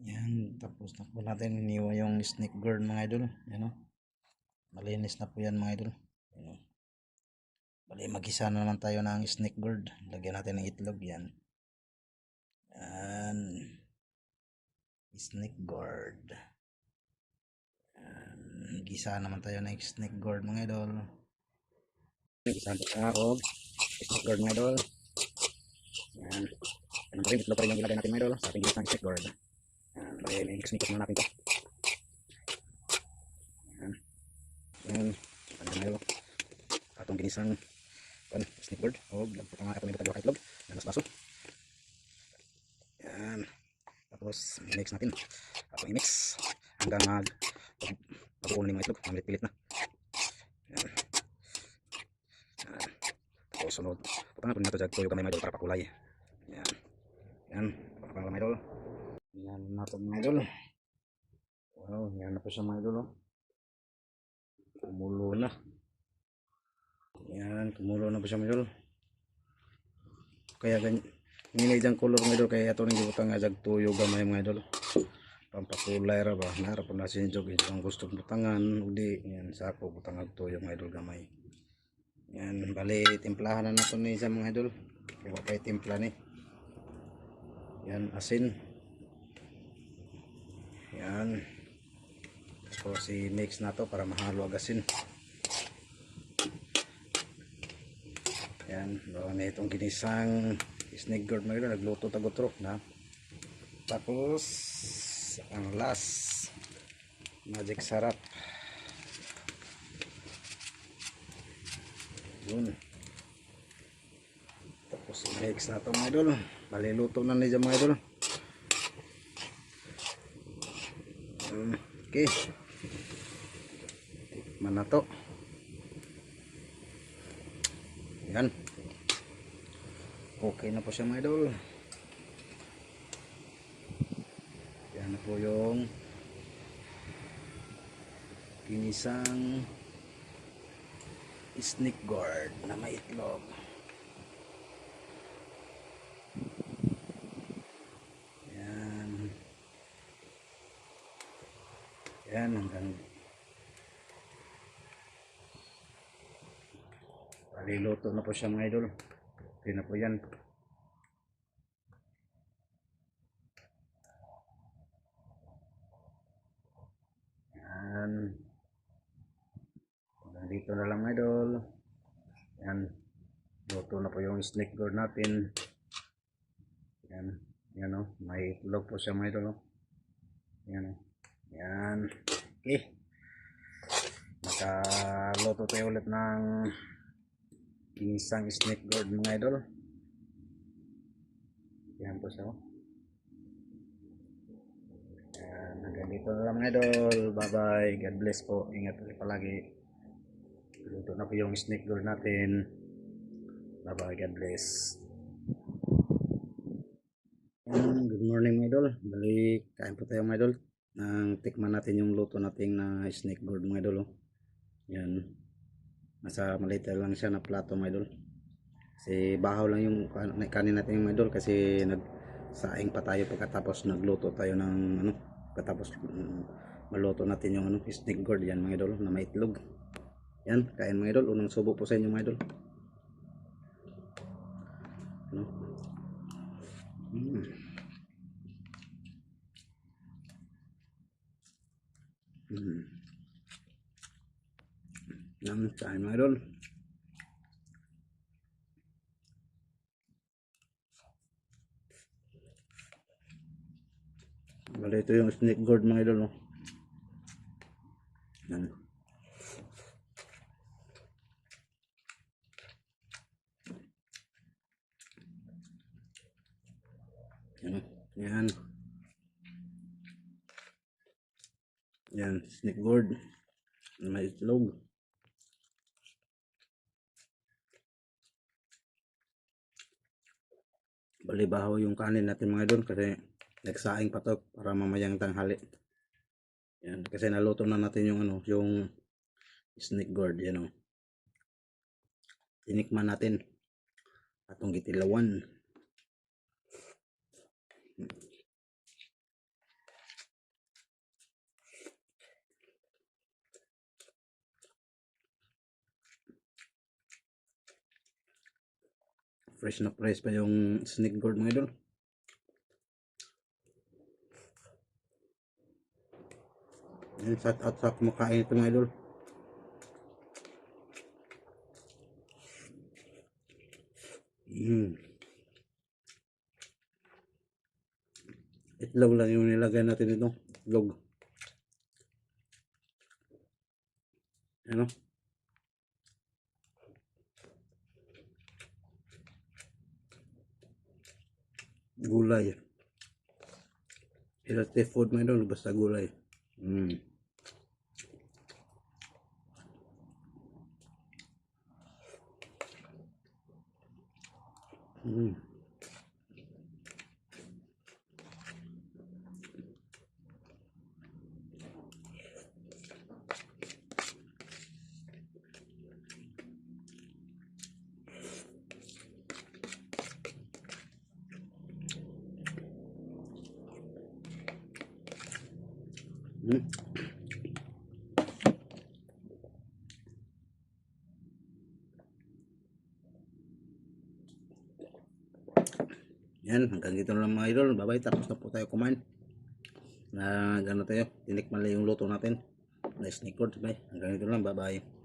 Yan, tapos na po natin iniwa yung snake gourd mga idol. Yan o. Malinis na po yan mga idol. Yan o. Bali, mag-isa na naman tayo ng snake gourd. Lagyan natin ng itlog yan. Yan. Snake gourd. Yan. Mag-isa naman tayo ng snake gourd mga idol. Isahan po sa og snake gourd mga idol. Yan. Yan pa rin, itlog pa rin yung ilagay natin mga idol sa ating gilid ng snake gourd. Yan. Bali, may ikos-nikos na natin ito. Yan. Yan. Yan mga idol. Atong ginisang snake gourd. O, lagpot nga ito may butag itlog. Yan, mas baso. Yan. Tapos, i-mix natin. Atong i-mix hanggang mag-uul na yung mga itlog. Mamilit-pilit na. Yan. Yan. Tapos, sunod. Putangan po nito dyan. Tuyo kamay mga idol para pakulay. Yan. Yan. Pakapang mga idol. Yan na ito mga idol. Wow, yan na po siya mga idol. Kumulo na. Yan, kumulo na po siya mga idol. Kaya ganyan. Nilay dyan color mga idol. Kaya ito nang gibutang nga dyan tuyo gamay mga idol. Pampakulay ra ba. Narap na sinjog. Ang gusto butangan. Udi. Yan, sako butang tuyo mga idol gamay. Yan, bali timplahan na nato ni sa mga idol. Kaya kay timpla ni. Yan, asin. Yan. Tapos i-mix na to para mahalo ang asin. Yan, bawa na itong ginisang snake gourd mga idol. Nagluto tagotrok na. Tapos ang last, magic sarap. Yun. Tapos i-mix na ito mga idol. Baliluto na niya mga idol. Okay. Tikman na to. Yan. Okay na po siya mga idol. Yan na po yung ginisang snake gourd na may itlog. Yan. Yan hanggang paliluto na po siya mga idol. Okay na po yan. Yan. Dito na lang mga idol. Yan. Luto na po yung snake gourd natin. Yan. Yan o. May itlog po siya mga idol o. Yan o. Yan. Okay. Nakaluto tayo ulit ng ginisang snake gourd mga idol. Yan po siya o. Yan. Hanggang dito na lang mga idol. Bye bye. God bless po. Ingat po palagi. Luto na po yung snake gourd natin. Bye bye. God bless. Good morning mga idol. Balik. Kain po tayo mga idol. Nang tikman natin yung luto natin na snake gourd mga idol. Yan. Nasa maliit lang siya na plato mga idol. Kasi bahaw lang yung kanin natin mga idol. Kasi nagsaing pa tayo pagkatapos nagluto tayo ng ano. Pagkatapos maluto natin yung ano, snake gourd yan mga idol na may itlog. Yan. Kain mga idol. Unang subo po sa inyo mga idol. Ano? Yan. Kain mga idol. Bali ito yung snake gourd mga idol no. Yan. Yan. Yan. Yan, snake gourd. May itlog. Bali bahaw yung kanin natin mga idol kasi nagsaing pa to para mamayang tanghali. Yan, kasi naluto na natin yung ano, yung snake gourd, yan o. Tinikman natin atong gitilawan. fresh pa yung snake gourd mga idol. Yan, shout out sa kumakain ito mga idol. Itlog lang yung nilagay natin dito. Itlog. Ano? Gulay. Healthy food mga idol, basta gulay. Yan, hanggang dito na lang mga idol. Bye-bye, tapos na po tayo kumain. Na gano'n tayo, tinikman lang yung luto natin. Na snake gourd, bye. Hanggang dito lang, bye-bye.